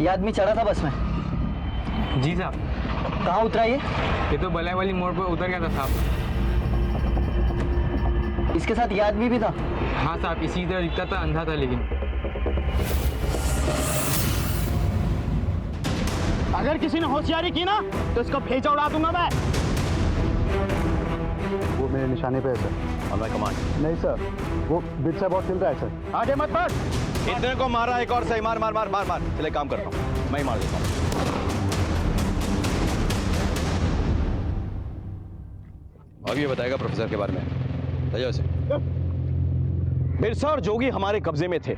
आदमी चढ़ा था बस में? जी साहब। कहाँ उतरा ये तो बलाई वाली मोड़ पर उतर गया था साहब। इसके साथ ये आदमी भी था? हाँ साहब, इसी तरह दिखता था, अंधा था लेकिन। अगर किसी ने होशियारी की ना तो इसको भेजा उड़ा दूंगा मैं। वो मेरे निशाने पे है सर। On my command. नहीं सर, वो बीच से बहुत चल रहा है सर। आगे मत बढ़। इतने को मारा, एक और सही। मार मार मार मार मार। चले काम करता हूँ, मैं ही मार देता हूँ। अब ये बताएगा प्रोफेसर के बारे में। से बिरसा और जोगी हमारे कब्जे में थे,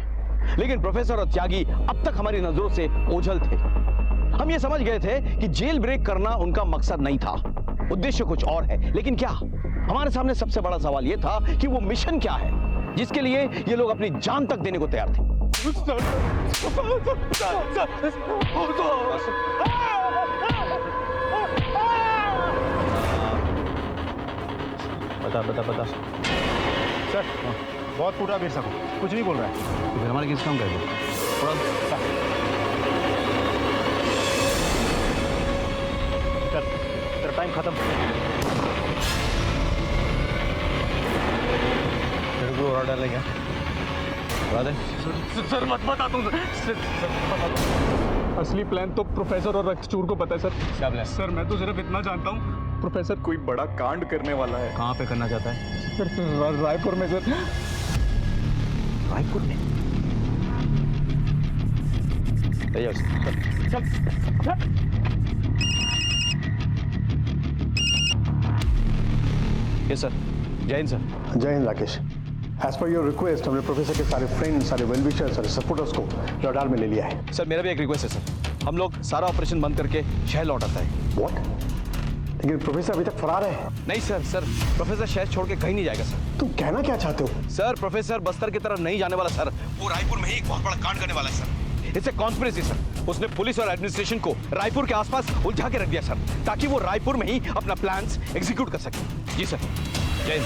लेकिन प्रोफेसर और त्यागी अब तक हमारी नजरों से ओझल थे। हम ये समझ गए थे कि जेल ब्रेक करना उनका मकसद नहीं था, उद्देश्य कुछ और है। लेकिन क्या, हमारे सामने सबसे बड़ा सवाल यह था कि वो मिशन क्या है जिसके लिए ये लोग अपनी जान तक देने को तैयार थे। बता सर बहुत फूटा बिरसा को, कुछ नहीं बोल रहा है। तो फिर हमारे किस काम कर तेरा टाइम खत्म। तेरे को ऑर्डर डालेगा? बता दे। सर मत बता दूं सर, असली प्लान तो प्रोफेसर और रक्तचूर को पता है सर। क्या प्लान? सर मैं तो सिर्फ इतना जानता हूँ, प्रोफेसर कोई बड़ा कांड करने वाला है। कहाँ पे करना चाहता है? सर रायपुर में सर। रायपुर में? चल यस सर। जय हिंद सर। जय हिंद Rakesh. As per your request हमने प्रोफेसर के सारे फ्रेंड्स, सारे वेलविशर्स, सारे सपोर्टर्स को रडार में ले लिया है। सर मेरा भी एक रिक्वेस्ट है सर, हम लोग सारा ऑपरेशन बंद करके शहर लौट आता है। व्हाट? लेकिन प्रोफेसर अभी तक फरार है। नहीं सर, प्रोफेसर शहर छोड़ के कहीं नहीं जाएगा सर। तुम कहना क्या चाहते हो? सर प्रोफेसर बस्तर की तरफ नहीं जाने वाला सर, वो रायपुर में ही एक बहुत बड़ा कांड करने वाला है sir. It's a conspiracy sir. उसने पुलिस और एडमिनिस्ट्रेशन को रायपुर के आसपास उलझा के रख दिया सर, ताकि वो रायपुर में ही अपना प्लान्स एग्जीक्यूट कर सके। जी सर। जय हिंद।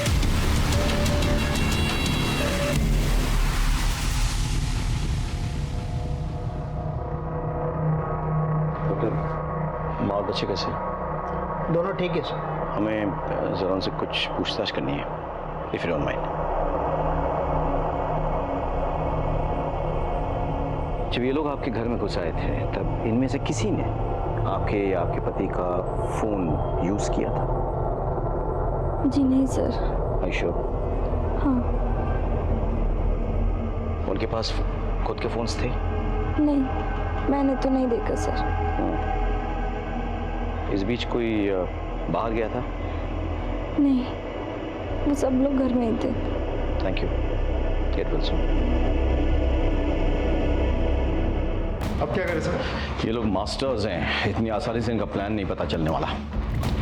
माँ और बच्चे कैसे? दोनों ठीक है सर। हमें जरा उनसे कुछ पूछताछ करनी है, इफ यू डोंट माइंड। जब ये लोग आपके घर में घुस आए थे तब इनमें से किसी ने आपके या आपके पति का फोन यूज किया था? जी नहीं सर। Are you sure? हाँ। उनके पास खुद के फोन्स थे? नहीं, मैंने तो नहीं देखा सर। इस बीच कोई बाहर गया था? नहीं, वो सब लोग घर में ही थे। Thank you. Get well soon. अब क्या करें सर? ये लोग मास्टर्स हैं, इतनी आसानी से इनका प्लान नहीं पता चलने वाला।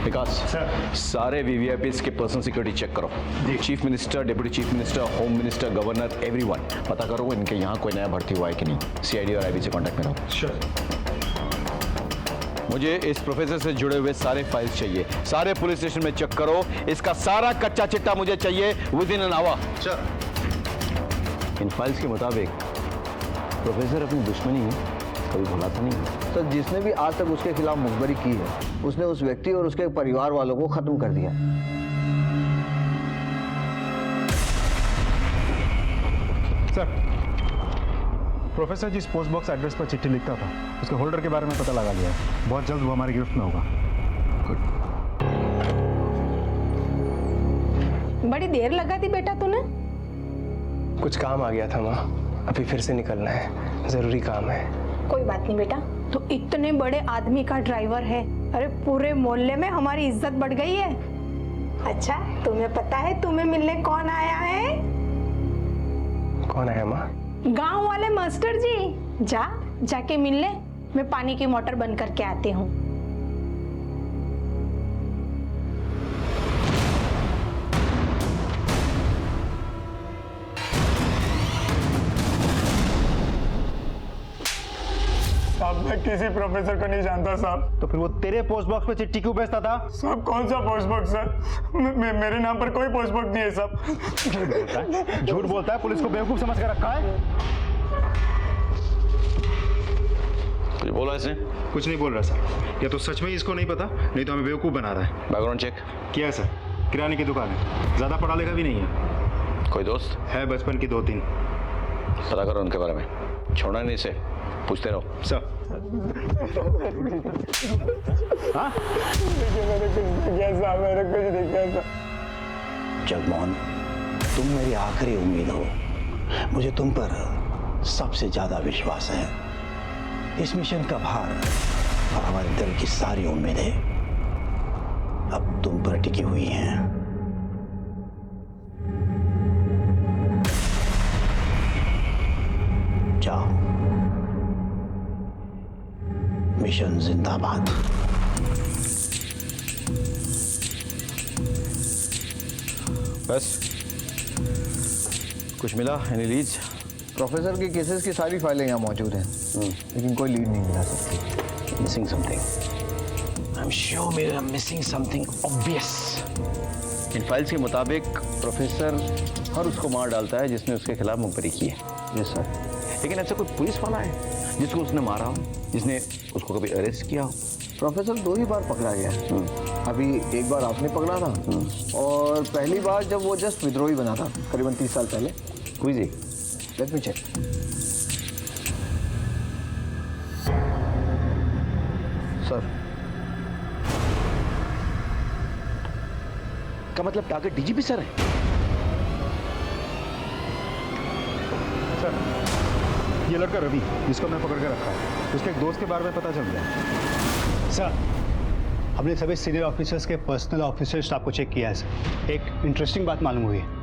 विकास सर। सारे वीवीआईपीज के पर्सनल सिक्योरिटी चेक करो। Chief minister, deputy chief minister, home minister, governor, everyone पता करो इनके यहाँ कोई नया भर्ती हुआ है कि नहीं। सीआईडी और आईबी से कांटेक्ट में रहो। श्योर। मुझे इस प्रोफेसर से जुड़े हुए सारे फाइल्स चाहिए, सारे पुलिस स्टेशन में चेक करो। इसका सारा कच्चा चिट्टा मुझे चाहिए with in an hour. Sir. In files के मुताबिक प्रोफेसर अपनी दुश्मनी कभी भुलाता नहीं है। सर जिसने भी आज तक उसके खिलाफ मुखबरी की है, उसने उस व्यक्ति और उसके परिवार वालों को खत्म कर दिया। सर, प्रोफेसर जिस पोस्ट बॉक्स एड्रेस पर चिट्ठी लिखता था उसके होल्डर के बारे में पता लगा लिया है। बहुत जल्द वो हमारी गिरफ्त में होगा। बड़ी देर लगा दी बेटा तूने? कुछ काम आ गया था माँ, अभी फिर से निकलना है, जरूरी काम है। कोई बात नहीं बेटा, तो इतने बड़े आदमी का ड्राइवर है, अरे पूरे मोहल्ले में हमारी इज्जत बढ़ गई है। अच्छा तुम्हें पता है तुम्हें मिलने कौन आया है? कौन आया माँ? गांव वाले मास्टर जी। जाके मिल ले, मैं पानी की मोटर बंद करके आती हूँ। साहब मैं किसी प्रोफेसर को नहीं जानता साहब। तो फिर वो तेरे पोस्ट बॉक्स पे चिट्ठी क्यों भेजता था? साहब कौन सा पोस्ट बॉक्स सर? मेरे नाम पर कोई पोस्ट बॉक्स नहीं है साहब। झूठ बोलता है, पुलिस को बेवकूफ समझ कर रखा है। कुछ बोला इसने? कुछ नहीं बोल रहा सर। या तो सच में ही इसको नहीं पता, नहीं तो हमें बेवकूफ़ बना रहा है। बैकग्राउंड चेक किया है सर, किराने की दुकान है, ज़्यादा पढ़ा लिखा भी नहीं है। कोई दोस्त है बचपन की 2-3। पता करो उनके बारे में, छोड़ना नहीं इसे, पूछते रहो। सर जगमोहन, तुम मेरी आखिरी उम्मीद हो। मुझे तुम पर सबसे ज्यादा विश्वास है। इस मिशन का भार और हमारे दिल की सारी उम्मीदें अब तुम पर टिकी हुई हैं। जाओ, मिशन जिंदाबाद। बस कुछ मिला? Any leads? प्रोफेसर के केसेस की सारी फाइलें यहाँ मौजूद हैं, लेकिन कोई लीड नहीं मिला सकती। Missing something. I am sure we are missing something obvious. इन फाइल्स के मुताबिक प्रोफेसर हर उसको मार डालता है जिसने उसके खिलाफ मुखबरी की है। Yes sir. लेकिन ऐसा कोई पुलिस वाला है जिसको उसने मारा हो, जिसने उसको कभी अरेस्ट किया हो? प्रोफेसर 2 ही बार पकड़ा गया है। अभी एक बार आपने पकड़ा था और पहली बार जब वो जस्ट विद्रोही बना था करीबन 30 साल पहले। कोई जी? Let me check. सर का मतलब टारगेट डीजीपी सर है? सर, ये लड़का रवि जिसको मैं पकड़ के रखा है, उसके एक दोस्त के बारे में पता चल गया। सर, हमने सभी सीनियर ऑफिसर्स के पर्सनल ऑफिसर स्टाफ को चेक किया है सर। एक इंटरेस्टिंग बात मालूम हुई है।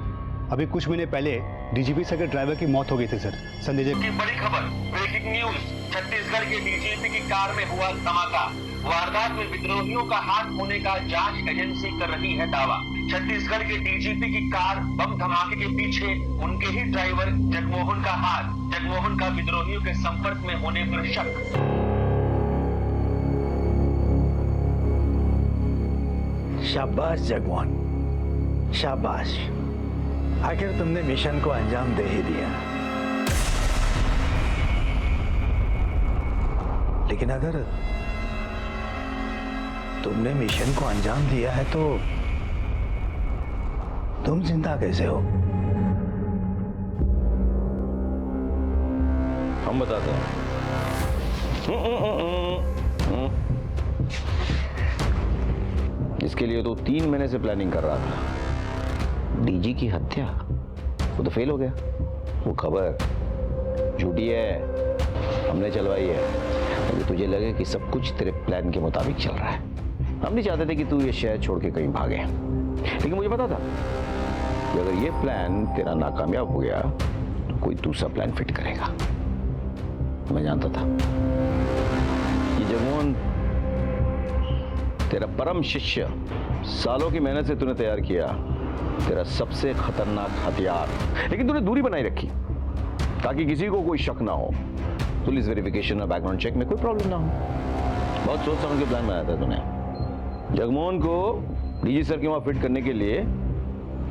अभी कुछ महीने पहले डीजीपी सर के ड्राइवर की मौत हो गई थी सर, संजय जी। बड़ी खबर, ब्रेकिंग न्यूज। छत्तीसगढ़ के डीजीपी की कार में हुआ धमाका। वारदात में विद्रोहियों का हाथ होने का जांच एजेंसी कर रही है दावा। छत्तीसगढ़ के डीजीपी की कार बम धमाके के पीछे उनके ही ड्राइवर जगमोहन का हाथ। जगमोहन का विद्रोहियों के संपर्क में होने पर शक। शाबाश जगमोहन, शाबाश। आखिर तुमने मिशन को अंजाम दे ही दिया। लेकिन अगर तुमने मिशन को अंजाम दिया है तो तुम जिंदा कैसे हो? हम बताते हैं। इसके लिए तो 3 महीने से प्लानिंग कर रहा था। डीजी की हत्या, वो तो फेल हो गया। वो खबर झूठी है, हमने चलवाई है। अभी तुझे लगे कि सब कुछ तेरे प्लान के मुताबिक चल रहा है। हम नहीं चाहते थे कि तू ये शहर छोड़ के कहीं भागे, लेकिन मुझे पता था कि अगर ये प्लान तेरा नाकामयाब हो गया तो कोई दूसरा प्लान फिट करेगा। मैं जानता था कि जगमोहन तेरा परम शिष्य, सालों की मेहनत से तूने तैयार किया तेरा सबसे खतरनाक हथियार, लेकिन तूने दूरी बनाई रखी ताकि किसी को कोई शक ना हो, पुलिस वेरिफिकेशन और बैकग्राउंड चेक में कोई प्रॉब्लम ना हो। बहुत सोच समझ के प्लान बनाया था तूने। जगमोहन को डीजी सर के वहां फिट करने के लिए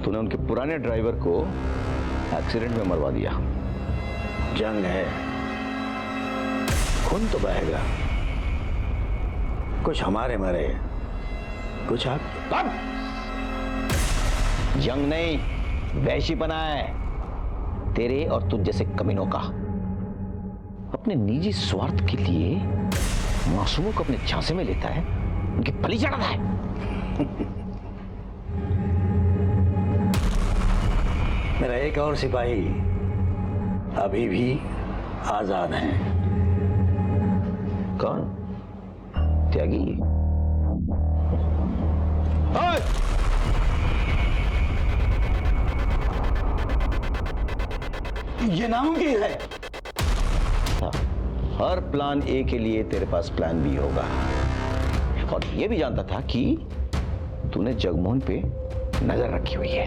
तूने उनके पुराने ड्राइवर को एक्सीडेंट में मरवा दिया। जंग है, खून तो बहेगा। कुछ हमारे मरे, कुछ आप। जंग नहीं, वैशीपना है तेरे और तुझ जैसे कमीनों का। अपने निजी स्वार्थ के लिए मासूमों को अपने झांसे में लेता है, उनकी बलि चढ़ाता है। मेरा एक और सिपाही अभी भी आजाद है। कौन? त्यागी? ये नामुमकिन है। हर प्लान ए के लिए तेरे पास प्लान बी होगा। और ये भी जानता था कि तूने जगमोहन पे नजर रखी हुई है,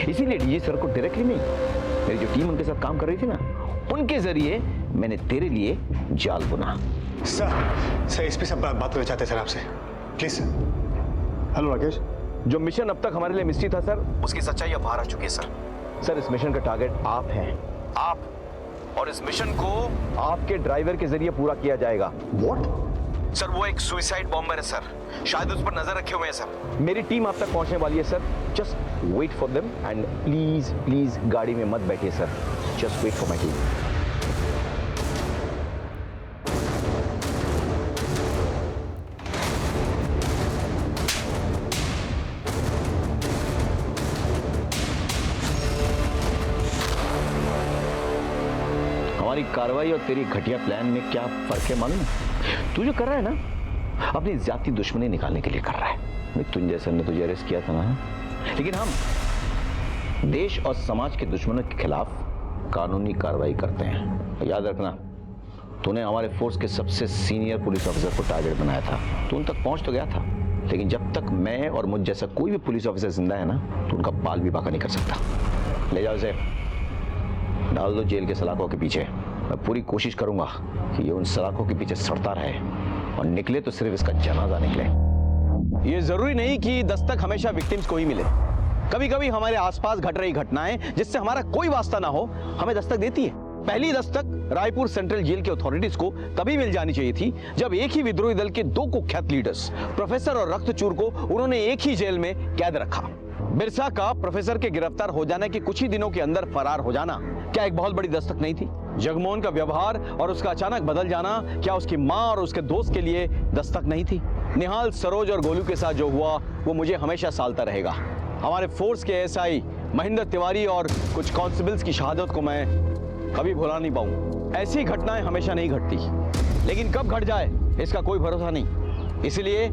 इसीलिए डीजी सर को डायरेक्टली नहीं, मेरी जो टीम उनके साथ काम कर रही थी ना, उनके जरिए मैंने तेरे लिए जाल बुना। सर एसपी साहब बात करना चाहते हैं सर आपसे, प्लीज सर। हेलो राकेश। जो मिशन अब तक हमारे लिए मिस्ट्री था सर, उसकी सच्चाई अब बाहर आ चुकी है सर। सर, इस मिशन का टारगेट आप हैं। आप और इस मिशन को आपके ड्राइवर के जरिए पूरा किया जाएगा। व्हाट? सर वो एक सुसाइड बॉम्बर है सर, शायद उस पर नजर रखे हुए हैं सर। मेरी टीम आप तक पहुंचने वाली है sir, just wait for them and please please गाड़ी में मत बैठिए sir, just wait for my team. हमारी कार्रवाई और तेरी घटिया प्लान में क्या फर्क है मालूम? तू जो कर रहा है ना, अपनी जाति दुश्मनी निकालने के लिए कर रहा है। मृत्युंजय सर ने तुझे अरेस्ट किया था ना, लेकिन हम देश और समाज के दुश्मनों के खिलाफ कानूनी कार्रवाई करते हैं। याद रखना, तूने हमारे फोर्स के सबसे सीनियर पुलिस ऑफिसर को टारगेट बनाया था। तू उन तक पहुंच तो गया था, लेकिन जब तक मैं और मुझ जैसा कोई भी पुलिस ऑफिसर जिंदा है ना, तो उनका बाल भी बाका नहीं कर सकता। ले जाओ इसे, डाल दो जेल के सलाखों के पीछे। मैं पूरी कोशिश करूंगा कि ये उन सलाखों के पीछे सड़ता रहे और निकले तो सिर्फ इसका जनाजा निकले। ये जरूरी नहीं कि दस्तक हमेशा विक्टिम्स को ही मिले। कभी कभी हमारे आसपास घट रही घटनाएं जिससे हमारा कोई वास्ता ना हो, हमें दस्तक देती है। पहली दस्तक रायपुर सेंट्रल जेल के अथॉरिटीज को तभी मिल जानी चाहिए थी जब एक ही विद्रोही दल के दो कुख्यात लीडर्स प्रोफेसर और रक्तचूर को उन्होंने एक ही जेल में कैद रखा। बिरसा का प्रोफेसर के गिरफ्तार हो जाने के कुछ ही दिनों के अंदर फरार हो जाना क्या एक बहुत बड़ी दस्तक नहीं थी? जगमोहन का व्यवहार और उसका अचानक बदल जाना क्या उसकी मां और उसके दोस्त के लिए दस्तक नहीं थी? निहाल, सरोज और गोलू के साथ जो हुआ वो मुझे हमेशा सालता रहेगा। हमारे फोर्स के एसआई महेंद्र तिवारी और कुछ कांस्टेबल्स की शहादत को मैं कभी भुला नहीं पाऊं। ऐसी घटनाएं हमेशा नहीं घटती, लेकिन कब घट जाए इसका कोई भरोसा नहीं। इसलिए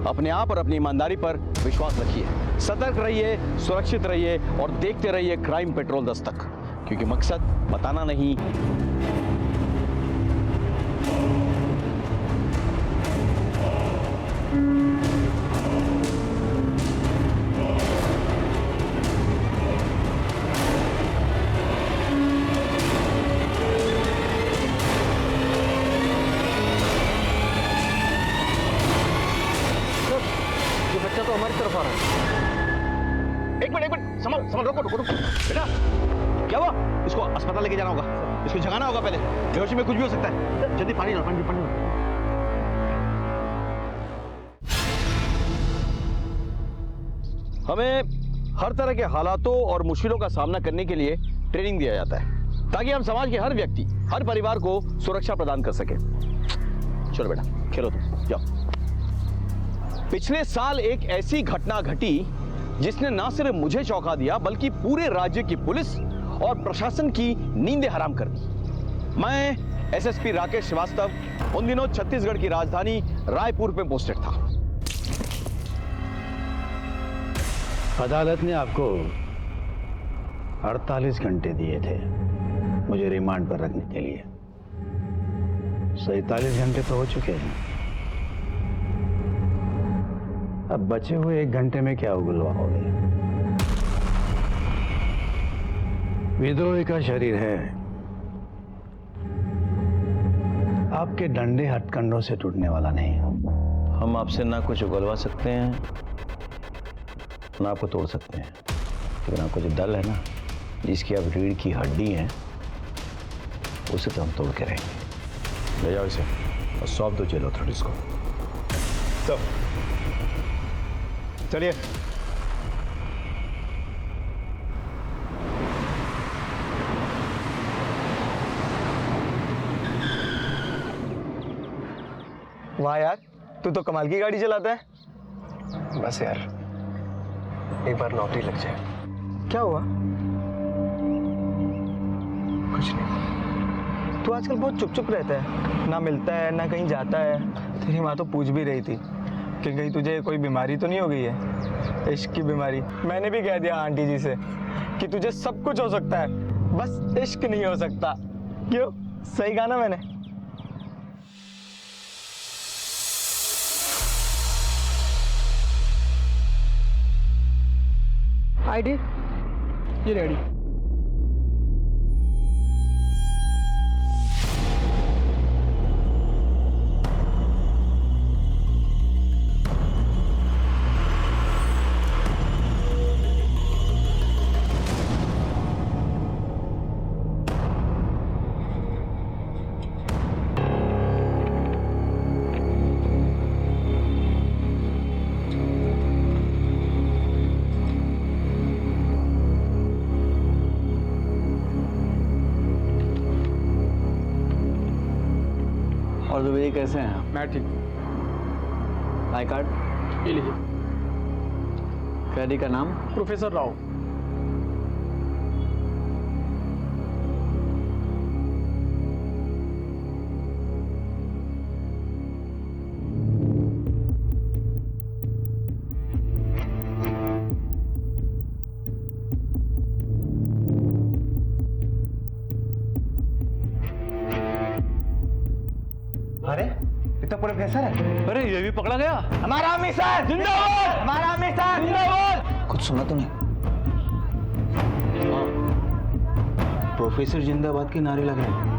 अपने आप और अपनी ईमानदारी पर विश्वास रखिए, सतर्क रहिए, सुरक्षित रहिए और देखते रहिए क्राइम पेट्रोल दस्तक, क्योंकि मकसद बताना नहीं। रुको बेटा, क्या हुआ? इसको अस्पताल लेके जाना होगा, इसको जगाना होगा पहले, बेहोशी में कुछ भी हो सकता है। जल्दी पानी लो, पानी लो। हमें हर तरह के हालातों और मुश्किलों का सामना करने के लिए ट्रेनिंग दिया जाता है ताकि हम समाज के हर व्यक्ति, हर परिवार को सुरक्षा प्रदान कर सके। चलो बेटा, खेलो तुम, जाओ। पिछले साल एक ऐसी घटना घटी जिसने ना सिर्फ मुझे चौंका दिया बल्कि पूरे राज्य की पुलिस और प्रशासन की नींदें हराम कर दी। मैं एसएसपी राकेश श्रीवास्तव उन दिनों छत्तीसगढ़ की राजधानी रायपुर में पोस्टेड था। अदालत ने आपको 48 घंटे दिए थे मुझे रिमांड पर रखने के लिए। 47 घंटे तो हो चुके हैं। अब बचे हुए 1 घंटे में क्या उगलवाओगे? विद्रोही का शरीर है, आपके डंडे हथकंडों से टूटने वाला नहीं। हम आपसे ना कुछ उगलवा सकते हैं ना आपको तोड़ सकते हैं, लेकिन आपको जो दल है ना, जिसकी आप रीढ़ की हड्डी है, उसे तो हम तोड़ के रहेंगे। ले जाओ इसे और सौंप दो जेल अथॉरिटीज को। तो चलिए। वाह यार, तू तो कमाल की गाड़ी चलाता है। बस यार, एक बार नौकरी लग जाए। क्या हुआ? कुछ नहीं। तू आजकल बहुत चुप चुप रहता है, ना मिलता है ना कहीं जाता है। तेरी माँ तो पूछ भी रही थी कि कहीं तुझे कोई बीमारी तो नहीं हो गई है, इश्क की बीमारी। मैंने भी कह दिया आंटी जी से कि तुझे सब कुछ हो सकता है, बस इश्क नहीं हो सकता। क्यों? सही कहा ना मैंने? आईडी ये रेडी। और दुबई कैसे हैं? मैं ठीक हूँ। आई कार्ड ये लीजिए। कैदी का नाम? प्रोफेसर राव। अरे इतना पूरा कैसा है? अरे ये भी पकड़ा गया। हमारा मिशन जिंदाबाद, हमारा मिशन जिंदाबाद। कुछ सुना तूने? प्रोफेसर जिंदाबाद के नारे लग रहे हैं।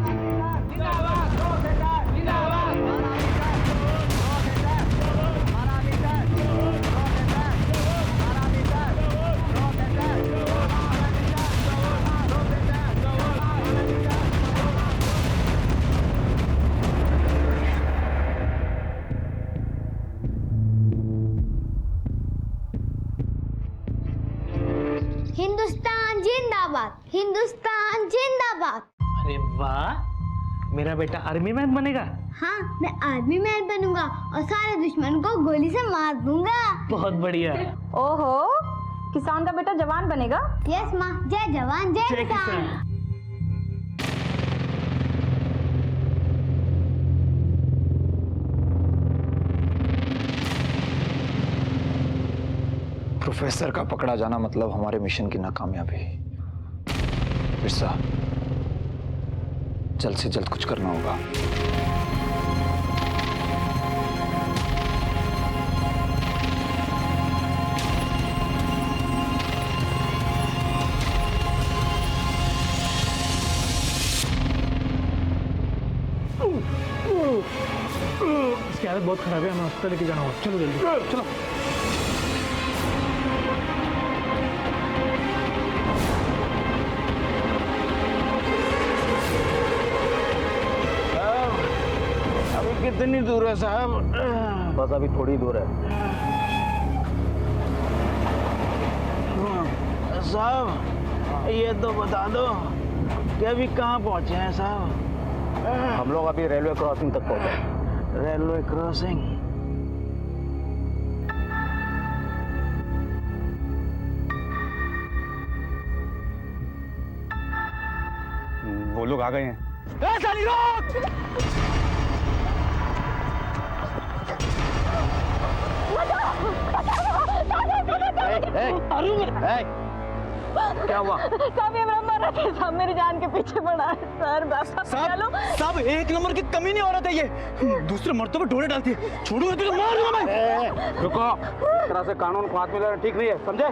हिंदुस्तान जिंदाबाद, हिंदुस्तान जिंदाबाद। अरे वाह, मेरा बेटा आर्मी मैन बनेगा। हाँ, मैं आर्मी मैन बनूंगा और सारे दुश्मन को गोली से मार दूंगा। बहुत बढ़िया। ओहो, किसान का बेटा जवान बनेगा? यस माँ, जय जवान जय किसान। प्रोफेसर का पकड़ा जाना मतलब हमारे मिशन की नाकामयाबी। बिरसा, जल्द से जल्द कुछ करना होगा। इसकी हालत बहुत खराब है, हमें हॉस्पिटल लेके जाना होगा। चलो जल्दी चलो। कितनी दूर है साहब? बस अभी थोड़ी दूर है। साहब ये तो बता दो कि अभी कहाँ पहुँचे हैं साहब? हम लोग अभी रेलवे क्रॉसिंग तक पहुंचे। Railway crossing? वो लोग आ गए हैं। क्या हुआ? साहब ये मेरा मर रहा था, मेरी जान के पीछे पड़ा है सर। साहब एक नंबर की कमी नहीं हो रहा था ये। दूसरे मर्तों पे ढोले डालती है। छोड़ूंगा तुझे, मार दूंगा मैं। रुको, इस तरह से कानून को हाथ में लेना ठीक नहीं है, समझे?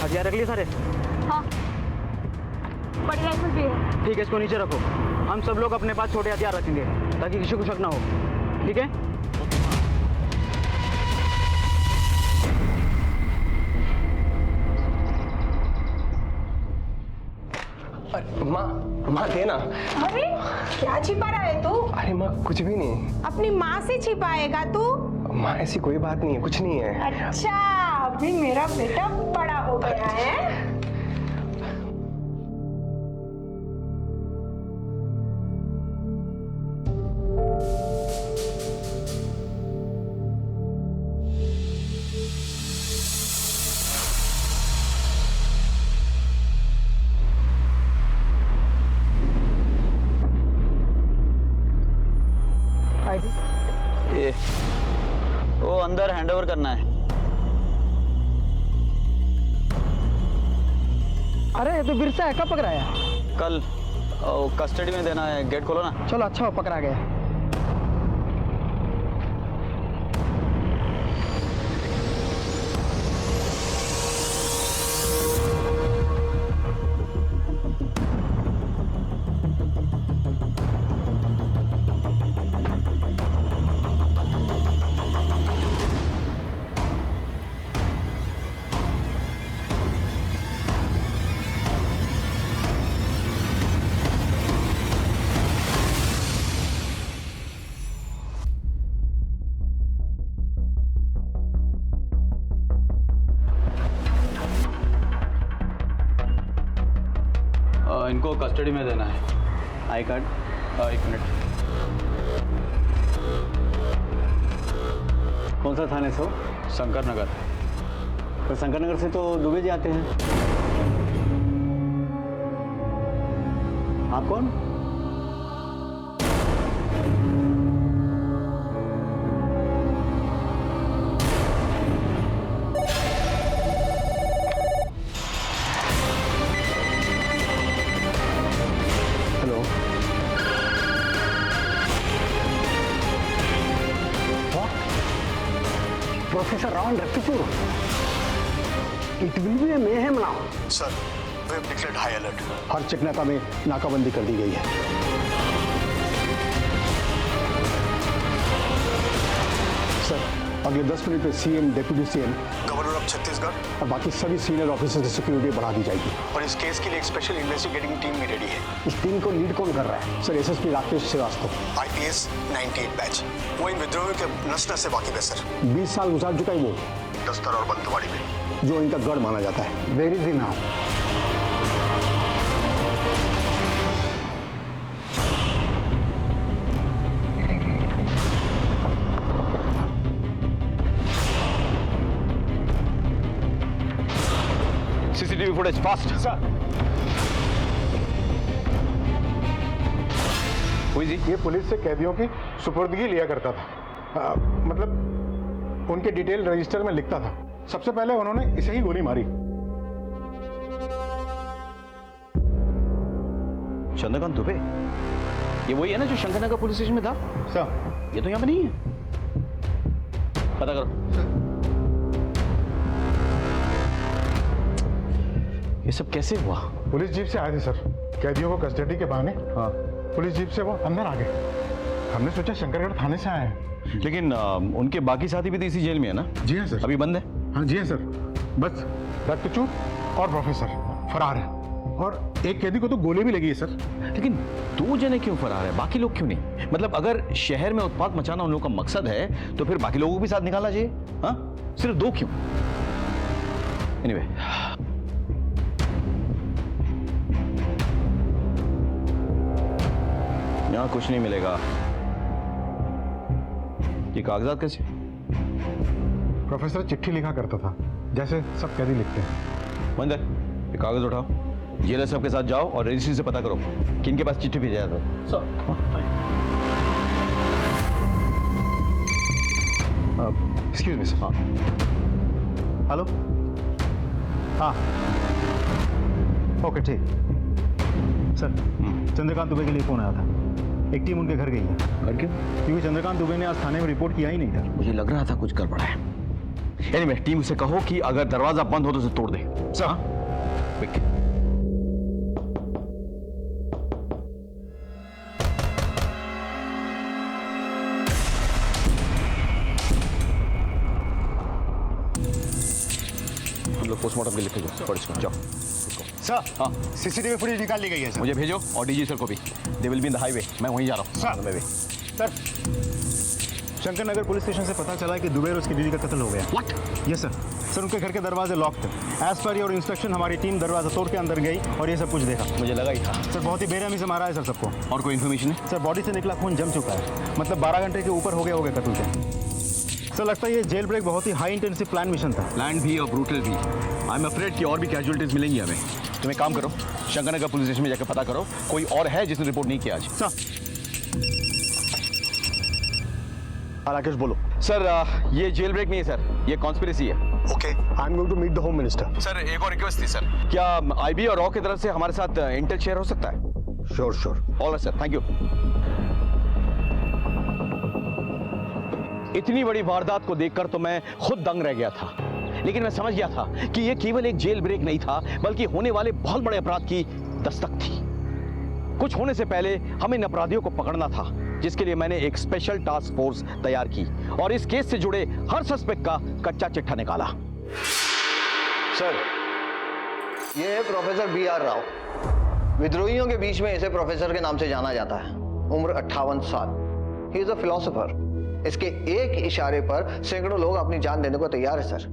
हथियार रख लिए सारे? हाँ, बड़ी राइफल भी है। ठीक है, इसको नीचे रखो। हम सब लोग अपने पास छोटे हथियार रखेंगे ताकि किसी को शक ना हो। ठीक है? माँ देना। अरे क्या छिपा रहा है तू? अरे माँ कुछ भी नहीं। अपनी माँ से छिपाएगा तू? माँ ऐसी कोई बात नहीं है, कुछ नहीं है। अच्छा, अभी मेरा बेटा बड़ा हो गया है। ये हैंडओवर करना है। अरे ये तो बिरसा है, कब पकड़ाया? कल कस्टडी में देना है, गेट खोलो ना। चलो अच्छा हो, पकड़ा गया। इनको कस्टडी में देना है। आई कार्ड, एक मिनट। कौन सा थाने से हो? शंकर नगर। तो शंकर नगर से तो दुबे जी आते हैं। आप कौन? Professor Rohan Rakipur. It will be a mayhem now. Sir, we have declared high alert. हर चेकनाका में नाकाबंदी कर दी गई है। सर, अगले 10 मिनट में CM, deputy CM, governor of Chhattisgarh और बाकी सभी सीनियर ऑफिसर्स की सिक्योरिटी बढ़ा दी जाएगी। और इस केस के लिए एक स्पेशल इन्वेस्टिगेटिंग टीम भी रेडी है। इस टीम को लीड कौन कर रहा है? Sir, SSP Rakesh Shrivastava, IPS 98 batch. वो इन विद्रोहियों के नस-नस से वाकिफ है सर। 20 साल गुजार चुका है वो दस्तर और बंतवाड़ी में, जो इनका गढ़ माना जाता है। Where is he now? CCTV footage fast. Sir, हुई जी? ये पुलिस से कैदियों की सुपुर्दगी लिया करता था। मतलब उनके डिटेल रजिस्टर में लिखता था। सबसे पहले उन्होंने इसे ही गोली मारी। चंद्रकांत दुबे, ये वही है ना जो शंकरनगर पुलिस स्टेशन में था? सर, ये तो यहाँ पे नहीं है। पता करो। ये सब कैसे हुआ? पुलिस जीप से आए थे सर, कैदियों को कस्टडी के बहाने। हाँ, पुलिस जीप से वो अंदर आ गए। हमने सोचा शंकरगढ़ थाने से आए हैं। लेकिन उनके बाकी साथी भी तो इसी जेल में है ना? जी हाँ सर। अभी बंद है? हाँ जी हाँ सर। बस रक्तचूर और प्रोफेसर फरार है, और एक कैदी को तो गोली भी लगी है सर। लेकिन 2 जने क्यों फरार है, बाकी लोग क्यों नहीं? मतलब अगर शहर में उत्पात मचाना उन लोगों का मकसद है तो फिर बाकी लोगों को भी साथ निकालना चाहिए। हाँ, सिर्फ 2 क्यों? एनीवे, यहां कुछ नहीं मिलेगा। ये कागजात कैसे? प्रोफेसर चिट्ठी लिखा करता था, जैसे सब कैदी लिखते हैं। मंदिर, ये कागज उठाओ, जेलर साहब के साथ जाओ और रजिस्ट्री से पता करो कि इनके पास चिट्ठी भेजा था। Excuse me sir. हाँ, हेलो। हाँ, ओके ठीक। सर, चंद्रकांत दुबे के लिए फोन आया था। एक टीम उनके घर गई है। घर क्यों? क्योंकि चंद्रकांत दुबे ने आज थाने में रिपोर्ट किया ही नहीं था। मुझे लग रहा था कुछ गड़बड़ है। एनीवे, टीम से कहो कि अगर दरवाजा बंद हो तो उसे तोड़ दे। सर। क्विक। हम लोग पोस्टमार्टम के लिखे जाओ। सर, हाँ, सीसीटीवी फुटेज निकाल ली गई है सर। मुझे भेजो और डीजी सर को भी। They will be in the highway. मैं वहीं जा रहा हूँ। सर। मैं भी। सर, शंकरनगर पुलिस स्टेशन से पता चला है कि दुबे और उसकी दीदी का कत्ल हो गया। What? Yes sir. सर, उनके घर के दरवाजे लॉक थे। एज पर योर इंस्ट्रक्शन हमारी टीम दरवाजा तोड़ के अंदर गई और ये सब कुछ देखा। मुझे लगा ही था। सर, बहुत ही बेरहमी से मारा है सर सबको। और कोई इन्फॉर्मेशन है? सर, बॉडी से निकला खून जम चुका है। मतलब 12 घंटे के ऊपर हो गया होगा कत्ल के। सर, लगता है ये जेल ब्रेक बहुत ही हाई इंटेंसिव प्लान मिशन था। प्लान भी और ब्रूटल भी। आई एम अफ्रेड कि और भी कैजुअलिटीज मिलेंगी हमें। तुम एक काम करो, शंकरनगर पुलिस स्टेशन में जाकर पता करो कोई और है जिसने रिपोर्ट नहीं किया आज। सर। राकेश बोलो। सर ये जेल ब्रेक नहीं है सर, ये कॉन्स्पिरेसी है। Okay, I am going to meet the home minister. Sir एक और रिक्वेस्ट थी सर, क्या आईबी और रॉ की तरफ से हमारे साथ इंटेल शेयर हो सकता है? Sure sure. All right sir, thank you. इतनी बड़ी वारदात को देखकर तो मैं खुद दंग रह गया था, लेकिन मैं समझ गया था कि यह केवल एक जेल ब्रेक नहीं था, बल्कि होने वाले बहुत बड़े अपराध की दस्तक थी। कुछ होने से पहले हमें इन अपराधियों को पकड़ना था, जिसके लिए मैंने एक स्पेशल टास्क फोर्स तैयार की और इस केस से जुड़े हर सस्पेक्ट का कच्चा चिट्ठा निकाला। सर, ये है प्रोफेसर B.R. राव। विद्रोहियों के बीच में इसे प्रोफेसर के नाम से जाना जाता है। उम्र 58 साल। He is a philosopher. इसके एक इशारे पर सैकड़ों लोग अपनी जान देने को तैयार है सर।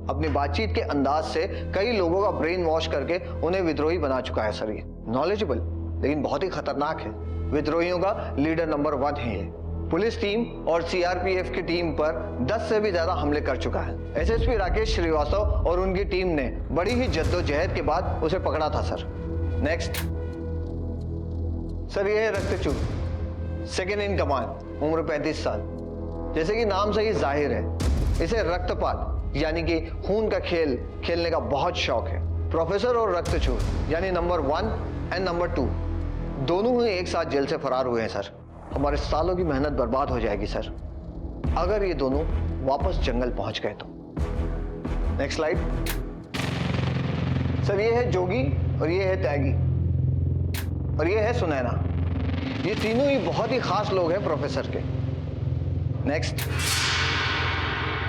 अपनी बातचीत के अंदाज से कई लोगों का ब्रेन वॉश करके उन्हें विद्रोही बना चुका है सर। ये नॉलेजेबल लेकिन बहुत ही खतरनाक है। विद्रोहियों का लीडर नंबर 1 है ये। पुलिस टीम और सीआरपीएफ की टीम पर 10 से भी ज्यादा हमले कर चुका है। एसएसपी राकेश श्रीवास्तव और उनकी टीम ने बड़ी ही जद्दोजहद के बाद उसे पकड़ा था सर। नेक्स्ट सर, ये है रक्तचूर, सेकेंड इन कमांड, उम्र 35 साल। जैसे कि नाम से ही जाहिर है, इसे रक्तपात यानी कि खून का खेल खेलने का बहुत शौक है। प्रोफेसर और रक्तचूर यानी नंबर 1 एंड नंबर 2 दोनों ही एक साथ जेल से फरार हुए हैं सर। हमारे सालों की मेहनत बर्बाद हो जाएगी सर, अगर ये दोनों वापस जंगल पहुंच गए तो। नेक्स्ट स्लाइड सर, ये है जोगी और ये है त्यागी और ये है सुनैना। ये तीनों ही बहुत ही खास लोग हैं प्रोफेसर के। नेक्स्ट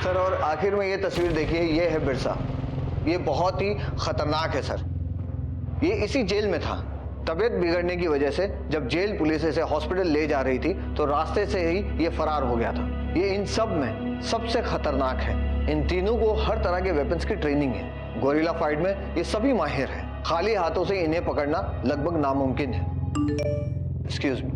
सर, और आखिर में ये तस्वीर देखिए, ये है बिरसा। ये बहुत ही खतरनाक है सर। ये इसी जेल में था। तबीयत बिगड़ने की वजह से जब जेल पुलिस इसे हॉस्पिटल ले जा रही थी तो रास्ते से ही ये फरार हो गया था। ये इन सब में सबसे खतरनाक है। इन तीनों को हर तरह के वेपन्स की ट्रेनिंग है। गोरिल्ला फाइट में ये सभी माहिर हैं। खाली हाथों से इन्हें पकड़ना लगभग नामुमकिन है। Excuse me.